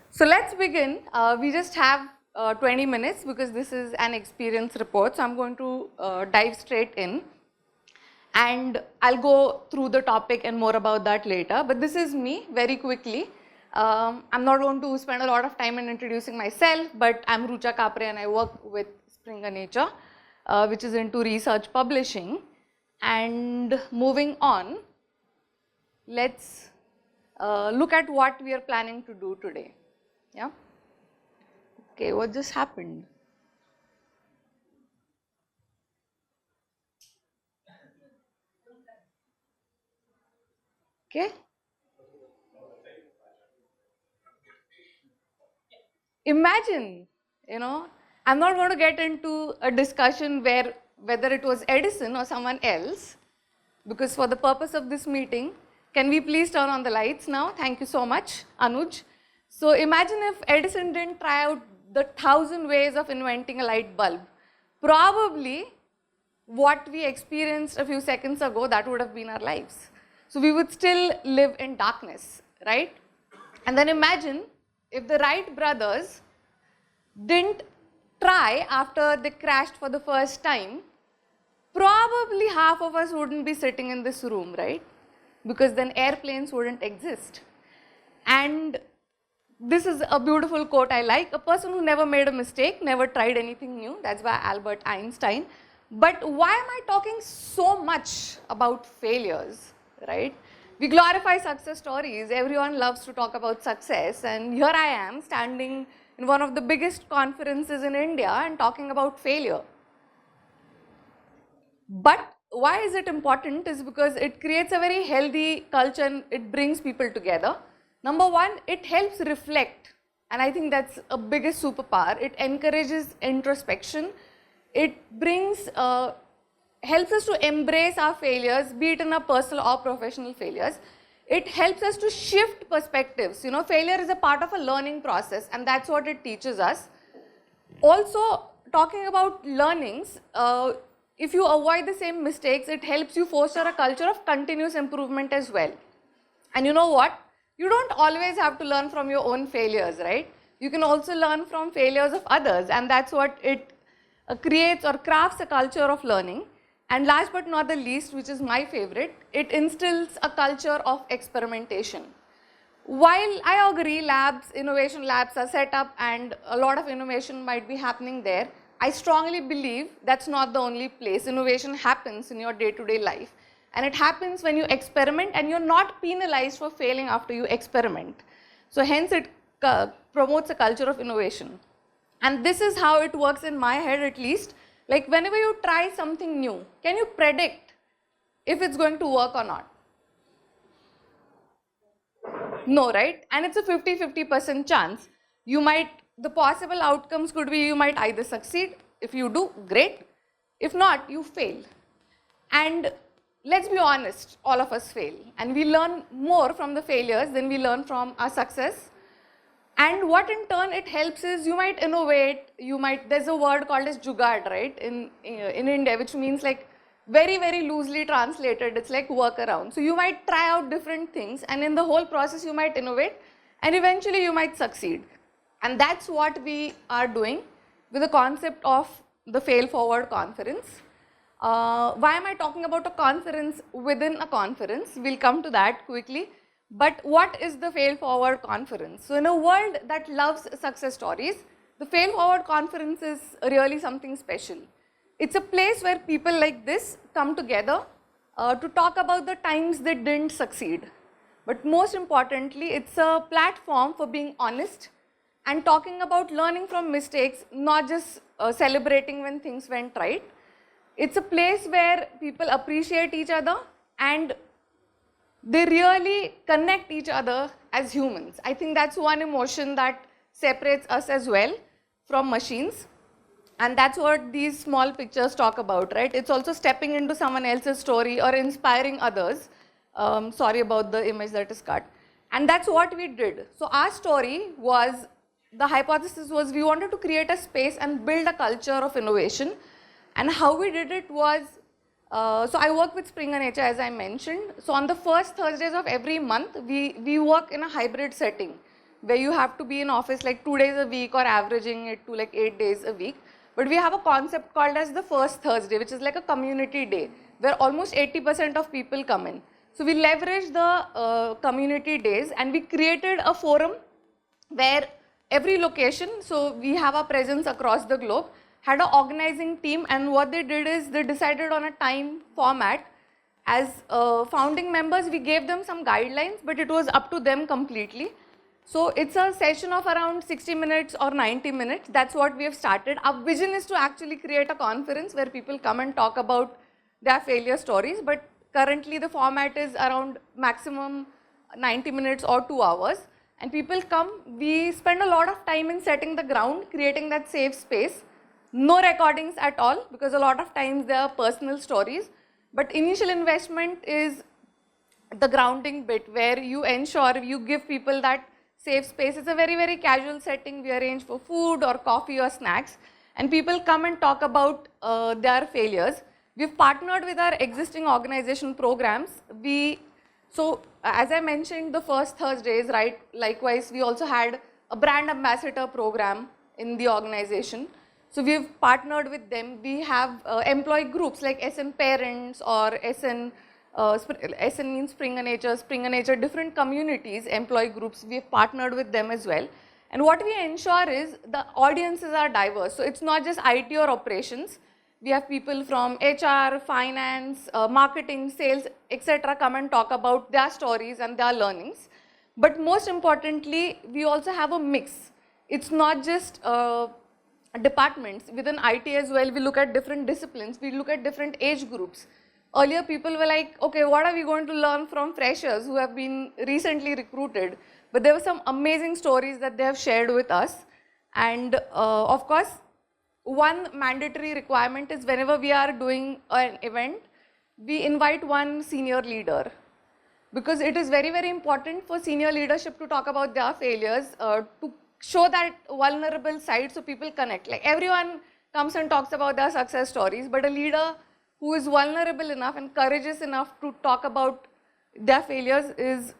So let's begin. We just have 20 minutes because this is an experience report. So I'm going to dive straight in. And I'll go through the topic and more about that later. But this is me very quickly. I'm not going to spend a lot of time in introducing myself, but I'm Rucha Kapre and I work with Springer Nature, which is into research publishing. And moving on, let's look at what we are planning to do today. Yeah. Okay, what just happened? Okay. Imagine, I'm not going to get into a discussion where whether it was Edison or someone else, because for the purpose of this meeting, can we please turn on the lights now? Thank you so much, Anuj. So imagine if Edison didn't try out the 1,000 ways of inventing a light bulb. Probably what we experienced a few seconds ago, that would have been our lives. So we would still live in darkness, right? And then imagine if the Wright brothers didn't try after they crashed for the first time, probably half of us wouldn't be sitting in this room, right? Because then airplanes wouldn't exist. And this is a beautiful quote I like. A person who never made a mistake, never tried anything new. That's by Albert Einstein. But why am I talking so much about failures, right? We glorify success stories. Everyone loves to talk about success. And here I am standing in one of the biggest conferences in India and talking about failure. But why is it important is because it creates a very healthy culture and it brings people together. Number one, it helps reflect, and I think that's a biggest superpower. It encourages introspection. It brings, helps us to embrace our failures, be it in our personal or professional failures. It helps us to shift perspectives. Failure is a part of a learning process, and that's what it teaches us. Also, talking about learnings, if you avoid the same mistakes, it helps you foster a culture of continuous improvement as well. And you know what? You don't always have to learn from your own failures, right? You can also learn from failures of others, and that's what it creates or crafts a culture of learning. And last but not the least, which is my favorite, it instills a culture of experimentation. While I agree labs, innovation labs are set up and a lot of innovation might be happening there, I strongly believe that's not the only place. Innovation happens in your day-to-day life. And it happens when you experiment and you're not penalized for failing after you experiment. So hence it promotes a culture of innovation. And this is how it works in my head at least. Like whenever you try something new, can you predict if it's going to work or not? No, right? And it's a 50-50% chance. The possible outcomes could be you might either succeed. If you do, great. If not, you fail. And let's be honest, all of us fail. And we learn more from the failures than we learn from our success. And what in turn it helps is you might innovate, there's a word called as jugaad, right, in India, which means like very, very loosely translated, it's like workaround. So you might try out different things and in the whole process you might innovate and eventually you might succeed. And that's what we are doing with the concept of the Fail Forward conference. Why am I talking about a conference within a conference? We'll come to that quickly. But what is the Fail Forward conference? So in a world that loves success stories, the Fail Forward conference is really something special. It's a place where people like this come together to talk about the times they didn't succeed. But most importantly, it's a platform for being honest and talking about learning from mistakes, not just celebrating when things went right. It's a place where people appreciate each other and they really connect each other as humans. I think that's one emotion that separates us as well from machines. And that's what these small pictures talk about, right? It's also stepping into someone else's story or inspiring others. Sorry about the image that is cut. And that's what we did. So our story was, the hypothesis was we wanted to create a space and build a culture of innovation. And how we did it was, so I work with Springer Nature as I mentioned. So on the first Thursdays of every month, we work in a hybrid setting where you have to be in office like 2 days a week or averaging it to like 8 days a week. But we have a concept called as the first Thursday, which is like a community day where almost 80% of people come in. So we leverage the community days and we created a forum where every location, so we have a presence across the globe, had an organizing team, and what they did is they decided on a time format. As founding members, we gave them some guidelines, but it was up to them completely. So it's a session of around 60 minutes or 90 minutes. That's what we have started. Our vision is to actually create a conference where people come and talk about their failure stories, but currently the format is around maximum 90 minutes or 2 hours. And people come, we spend a lot of time in setting the ground, creating that safe space. No recordings at all, because a lot of times they are personal stories. But initial investment is the grounding bit where you ensure you give people that safe space. It's a very, very casual setting. We arrange for food or coffee or snacks, and people come and talk about their failures. We've partnered with our existing organization programs. So as I mentioned, the first Thursdays, right? Likewise, we also had a brand ambassador program in the organization. So we've partnered with them. We have employee groups like SN Parents or SN means Springer Nature, different communities, employee groups. We've partnered with them as well. And what we ensure is the audiences are diverse. So it's not just IT or operations. We have people from HR, finance, marketing, sales, etc. come and talk about their stories and their learnings. But most importantly, we also have a mix. It's not just departments. Within IT as well, we look at different disciplines. We look at different age groups. Earlier, people were like, okay, what are we going to learn from freshers who have been recently recruited? But there were some amazing stories that they have shared with us. And of course, one mandatory requirement is whenever we are doing an event, we invite one senior leader. Because it is very, very important for senior leadership to talk about their failures, to show that vulnerable side so people connect. Like everyone comes and talks about their success stories, but a leader who is vulnerable enough and courageous enough to talk about their failures is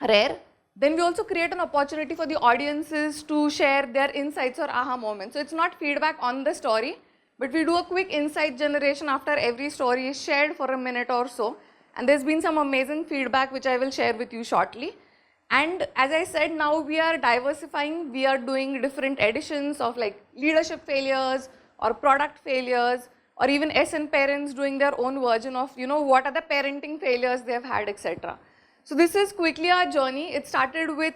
rare. Then we also create an opportunity for the audiences to share their insights or aha moments. So it's not feedback on the story, but we do a quick insight generation after every story is shared for a minute or so. And there's been some amazing feedback which I will share with you shortly. And as I said, now we are diversifying. We are doing different editions of like leadership failures or product failures, or even SN Parents doing their own version of, what are the parenting failures they have had, etc. So this is quickly our journey. It started with,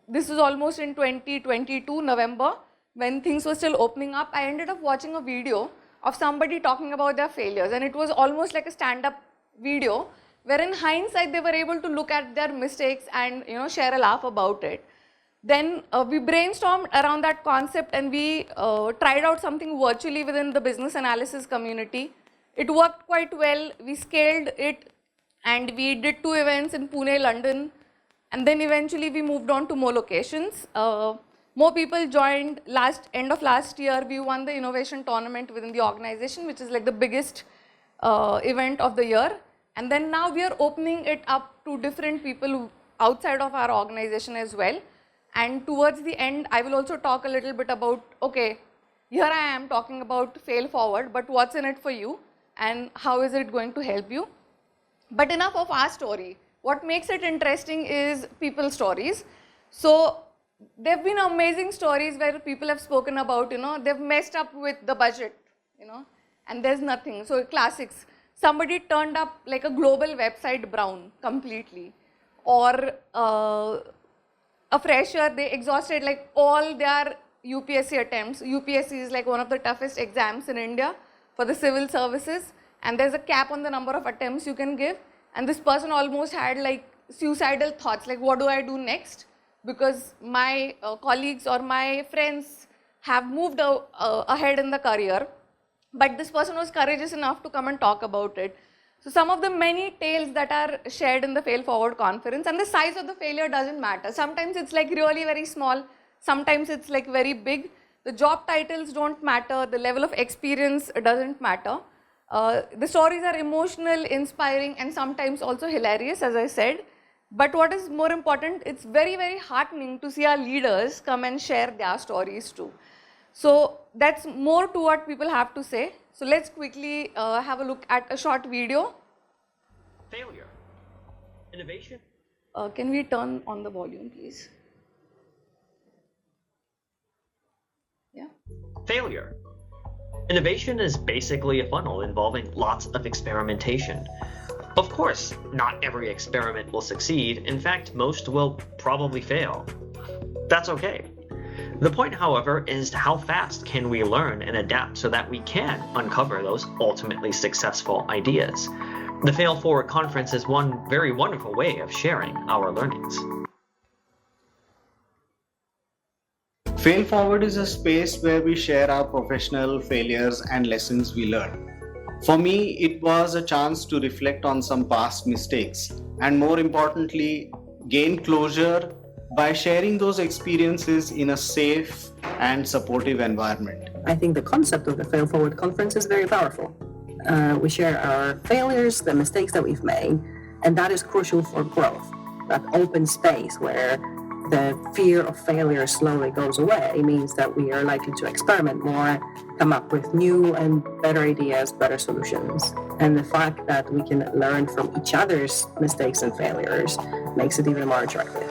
this is almost in 2022, November, when things were still opening up. I ended up watching a video of somebody talking about their failures, and it was almost like a stand-up video, where in hindsight they were able to look at their mistakes and share a laugh about it. Then we brainstormed around that concept, and we tried out something virtually within the business analysis community. It worked quite well. We scaled it, and we did 2 events in Pune, London, and then eventually we moved on to more locations. More people joined. End of last year, we won the innovation tournament within the organization, which is like the biggest event of the year. And then now we are opening it up to different people outside of our organization as well. And towards the end, I will also talk a little bit about, okay, here I am talking about Fail Forward, but what's in it for you and how is it going to help you? But enough of our story. What makes it interesting is people's stories. So there have been amazing stories where people have spoken about, they've messed up with the budget, and there's nothing. So classics. Somebody turned up like a global website brown completely. Or a fresher, they exhausted like all their UPSC attempts. UPSC is like one of the toughest exams in India for the civil services. And there's a cap on the number of attempts you can give. And this person almost had like suicidal thoughts, like what do I do next? Because my colleagues or my friends have moved ahead in the career. But this person was courageous enough to come and talk about it. So some of the many tales that are shared in the Fail Forward conference, and the size of the failure doesn't matter. Sometimes it's like really very small. Sometimes it's like very big. The job titles don't matter. The level of experience doesn't matter. The stories are emotional, inspiring, and sometimes also hilarious, as I said. But what is more important, it's very, very heartening to see our leaders come and share their stories too. So that's more to what people have to say. So let's quickly have a look at a short video. Failure. Innovation. Can we turn on the volume, please? Yeah. Failure. Innovation is basically a funnel involving lots of experimentation. Of course, not every experiment will succeed. In fact, most will probably fail. That's okay. The point, however, is how fast can we learn and adapt so that we can uncover those ultimately successful ideas. The Fail Forward Conference is one very wonderful way of sharing our learnings. Fail Forward is a space where we share our professional failures and lessons we learn. For me, it was a chance to reflect on some past mistakes and, more importantly, gain closure by sharing those experiences in a safe and supportive environment. I think the concept of the Fail Forward conference is very powerful. We share our failures, the mistakes that we've made, and that is crucial for growth. That open space where the fear of failure slowly goes away means that we are likely to experiment more, come up with new and better ideas, better solutions. And the fact that we can learn from each other's mistakes and failures makes it even more attractive.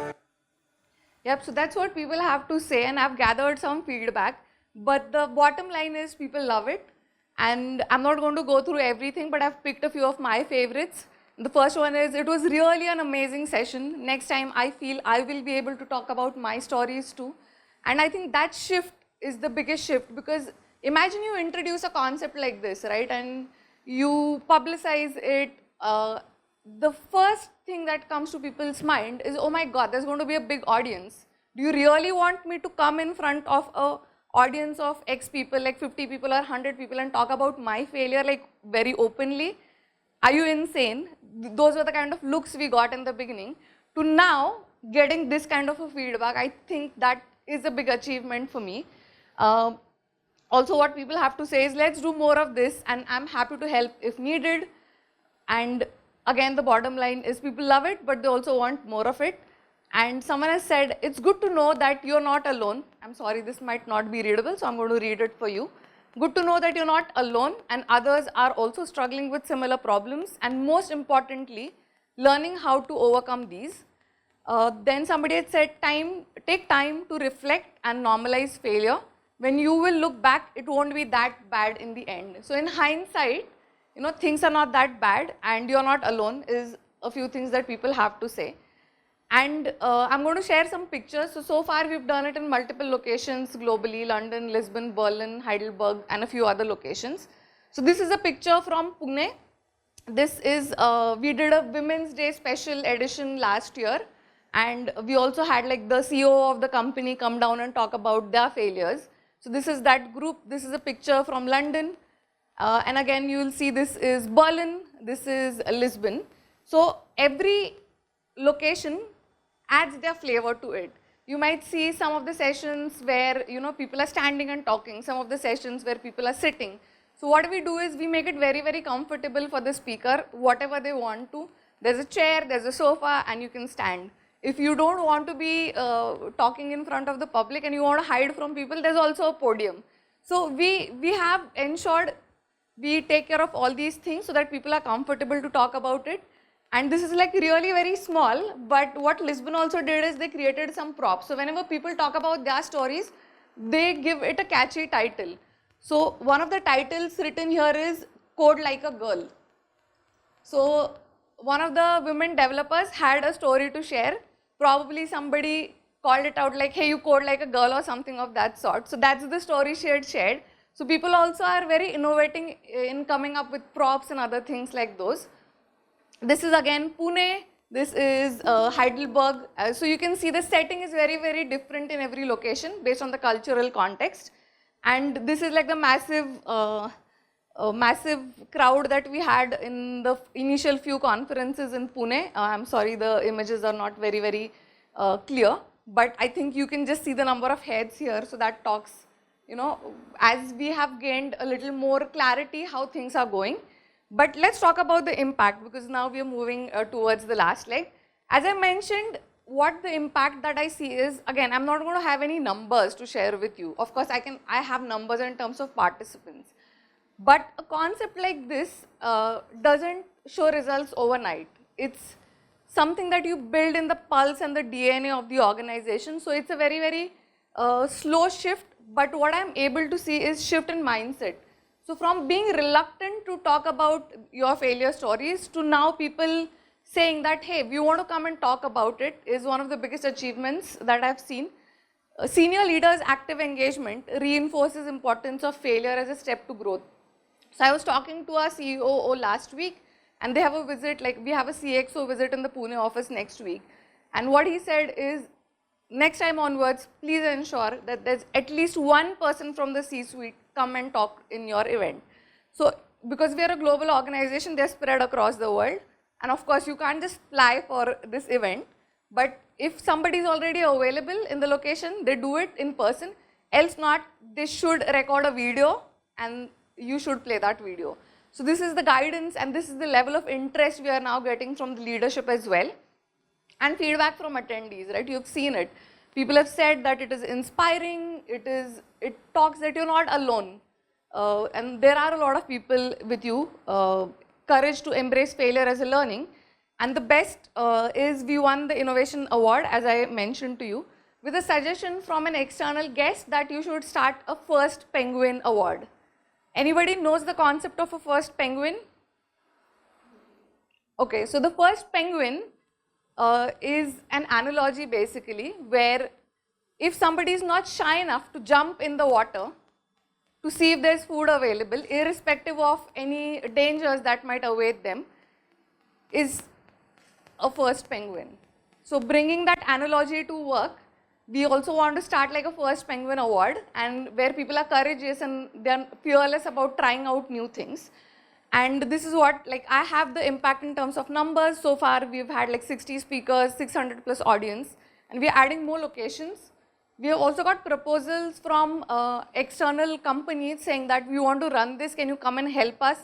Yep, so that's what people have to say, and I've gathered some feedback. But the bottom line is people love it. And I'm not going to go through everything, but I've picked a few of my favorites. The first one is, it was really an amazing session. Next time I feel I will be able to talk about my stories too. And I think that shift is the biggest shift, because imagine you introduce a concept like this, right? And you publicize it. The first thing that comes to people's mind is, oh my God, there's going to be a big audience. Do you really want me to come in front of a audience of X people, like 50 people or 100 people, and talk about my failure like very openly? Are you insane? Those were the kind of looks we got in the beginning. To now getting this kind of a feedback, I think that is a big achievement for me. Also, what people have to say is, let's do more of this, and I'm happy to help if needed. And again, the bottom line is people love it, but they also want more of it. And someone has said, it's good to know that you're not alone. I'm sorry, this might not be readable, so I'm going to read it for you. Good to know that you're not alone and others are also struggling with similar problems, and most importantly, learning how to overcome these. Then somebody had said, take time to reflect and normalize failure. When you will look back, it won't be that bad in the end. So in hindsight, things are not that bad and you're not alone is a few things that people have to say. And I'm going to share some pictures. So far we've done it in multiple locations globally: London, Lisbon, Berlin, Heidelberg, and a few other locations. So this is a picture from Pune. This is, we did a Women's Day special edition last year. And we also had like the CEO of the company come down and talk about their failures. So this is that group. This is a picture from London. And again, you will see this is Berlin. This is Lisbon. So every location adds their flavor to it. You might see some of the sessions where people are standing and talking, some of the sessions where people are sitting. So what we do is we make it very, very comfortable for the speaker, whatever they want to. There's a chair, there's a sofa, and you can stand. If you don't want to be talking in front of the public and you want to hide from people, there's also a podium. So we have ensured we take care of all these things so that people are comfortable to talk about it. And this is like really very small, but what Lisbon also did is they created some props. So whenever people talk about their stories, they give it a catchy title. So one of the titles written here is Code Like a Girl. So one of the women developers had a story to share. Probably somebody called it out like, hey, you code like a girl or something of that sort. So that's the story she had shared. So people also are very innovating in coming up with props and other things like those. This is again Pune, this is Heidelberg. So you can see the setting is very, very different in every location based on the cultural context. And this is like the massive crowd that we had in the initial few conferences in Pune. I'm sorry, the images are not very, very clear, but I think you can just see the number of heads here. So that talks, as we have gained a little more clarity how things are going. But let's talk about the impact, because now we are moving towards the last leg. As I mentioned, what the impact that I see is, again, I'm not going to have any numbers to share with you. Of course, I have numbers in terms of participants. But a concept like this doesn't show results overnight. It's something that you build in the pulse and the DNA of the organization. So it's a very, very slow shift. But what I'm able to see is shift in mindset. So from being reluctant to talk about your failure stories to now people saying that, hey, we want to come and talk about it, is one of the biggest achievements that I've seen. Senior leaders' active engagement reinforces importance of failure as a step to growth. So I was talking to our CEO last week, and they have a visit, like we have a CXO visit in the Pune office next week. And what he said is, next time onwards, please ensure that there's at least one person from the C-suite come and talk in your event. So because we are a global organization, they're spread across the world. And of course, you can't just fly for this event. But if somebody is already available in the location, they do it in person. Else not, they should record a video and you should play that video. So this is the guidance and this is the level of interest we are now getting from the leadership as well. And feedback from attendees, right? You've seen it. People have said that it is inspiring, it talks that you're not alone. And there are a lot of people with you, courage to embrace failure as a learning. And the best is we won the Innovation Award, as I mentioned to you, with a suggestion from an external guest that you should start a First Penguin Award. Anybody knows the concept of a first penguin? Okay, so the first penguin is an analogy basically where if somebody is not shy enough to jump in the water to see if there's food available, irrespective of any dangers that might await them, is a first penguin. So bringing that analogy to work, we also want to start like a First Penguin Award, and where people are courageous and they're fearless about trying out new things. And this is what, like, I have the impact in terms of numbers. So far, we've had like 60 speakers, 600 plus audience, and we're adding more locations. We have also got proposals from external companies saying that we want to run this, can you come and help us?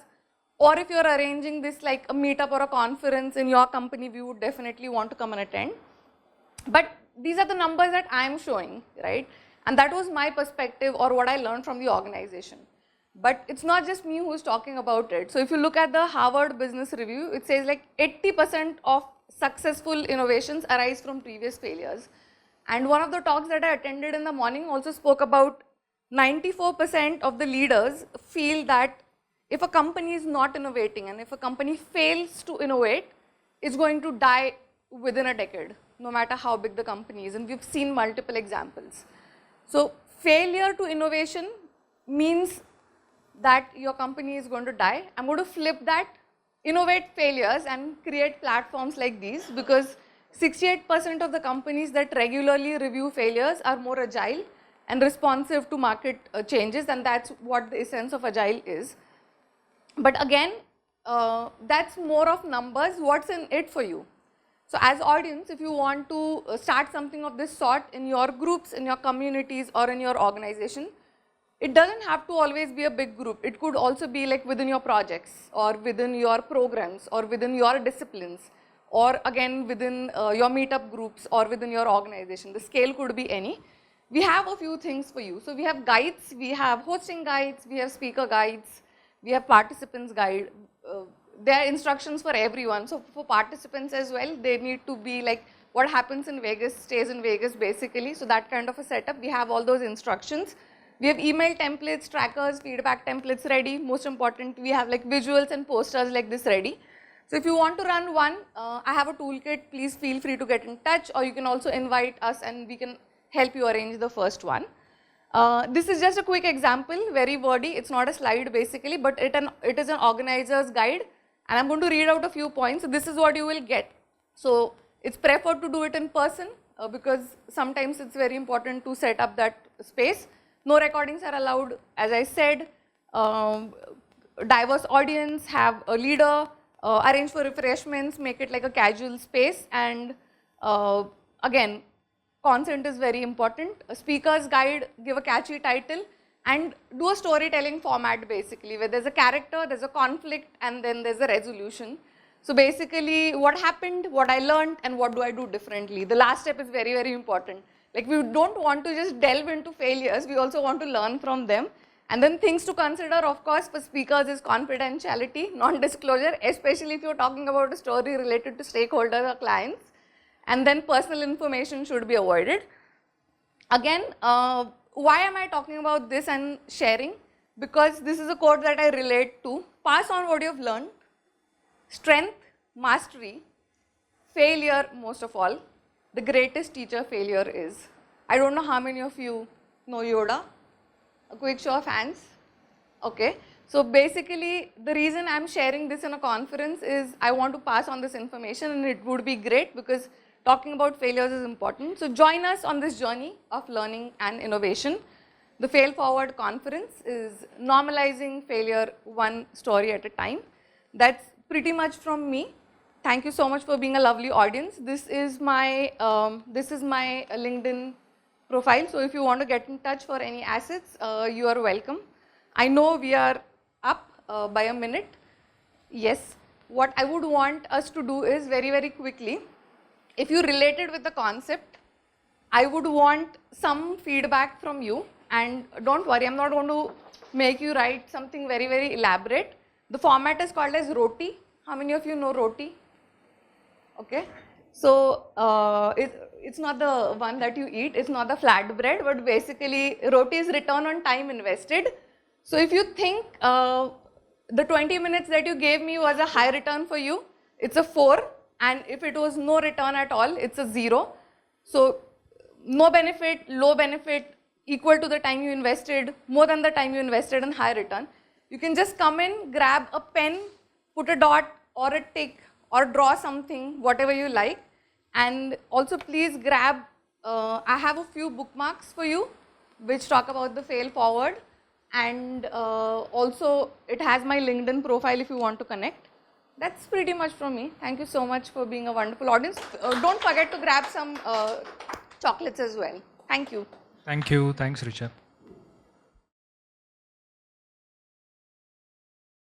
Or if you're arranging this like a meetup or a conference in your company, we would definitely want to come and attend. But these are the numbers that I'm showing, right? And that was my perspective or what I learned from the organization. But it's not just me who's talking about it. So if you look at the Harvard Business Review, it says like 80% of successful innovations arise from previous failures. And one of the talks that I attended in the morning also spoke about 94% of the leaders feel that if a company is not innovating and if a company fails to innovate, it's going to die within a decade, no matter how big the company is. And we've seen multiple examples. So failure to innovation means that your company is going to die. I'm going to flip that, innovate failures and create platforms like these, because 68% of the companies that regularly review failures are more agile and responsive to market changes, and that's what the essence of agile is. But again, that's more of numbers. What's in it for you? So as audience, if you want to start something of this sort in your groups, in your communities or in your organization, it doesn't have to always be a big group. It could also be like within your projects or within your programs or within your disciplines, or again within your meetup groups or within your organization. The scale could be any. We have a few things for you. So we have guides, we have hosting guides, we have speaker guides, we have participants guide. There are instructions for everyone. So for participants as well, they need to be like what happens in Vegas stays in Vegas basically. So that kind of a setup, we have all those instructions. We have email templates, trackers, feedback templates ready. Most important, we have like visuals and posters like this ready. So if you want to run one, I have a toolkit. Please feel free to get in touch, or you can also invite us and we can help you arrange the first one. This is just a quick example, very wordy. It's not a slide basically, but it is an organizer's guide. And I'm going to read out a few points. So this is what you will get. So it's preferred to do it in person because sometimes it's very important to set up that space. No recordings are allowed, as I said. Diverse audience, have a leader, arrange for refreshments, make it like a casual space, and again, consent is very important. A speaker's guide, give a catchy title, and do a storytelling format basically, where there's a character, there's a conflict, and then there's a resolution. So basically, what happened, what I learned, and what do I do differently. The last step is very, very important. Like, we don't want to just delve into failures, we also want to learn from them. And then things to consider, of course, for speakers is confidentiality, non-disclosure, especially if you're talking about a story related to stakeholders or clients. And then personal information should be avoided. Again, why am I talking about this and sharing? Because this is a quote that I relate to. Pass on what you've learned. Strength, mastery, failure, most of all. The greatest teacher failure is. I don't know how many of you know Yoda. A quick show of hands. Okay. So basically, the reason I'm sharing this in a conference is I want to pass on this information, and it would be great because talking about failures is important. So join us on this journey of learning and innovation. The Fail Forward conference is normalizing failure one story at a time. That's pretty much from me. Thank you so much for being a lovely audience. This is my LinkedIn profile. So if you want to get in touch for any assets, you are welcome. I know we are up by a minute. Yes. What I would want us to do is very, very quickly, if you related with the concept, I would want some feedback from you. And don't worry, I'm not going to make you write something very, very elaborate. The format is called as roti. How many of you know roti? Okay. So it's not the one that you eat, it's not the flat bread, but basically roti is return on time invested. So if you think the 20 minutes that you gave me was a high return for you, it's a 4. And if it was no return at all, it's a 0. So no benefit, low benefit, equal to the time you invested, more than the time you invested, and high return. You can just come in, grab a pen, put a dot or a tick or draw something, whatever you like. And also please grab, I have a few bookmarks for you which talk about the Fail Forward. And also it has my LinkedIn profile if you want to connect. That's pretty much from me. Thank you so much for being a wonderful audience. Don't forget to grab some chocolates as well. Thank you. Thank you. Thanks, Richa.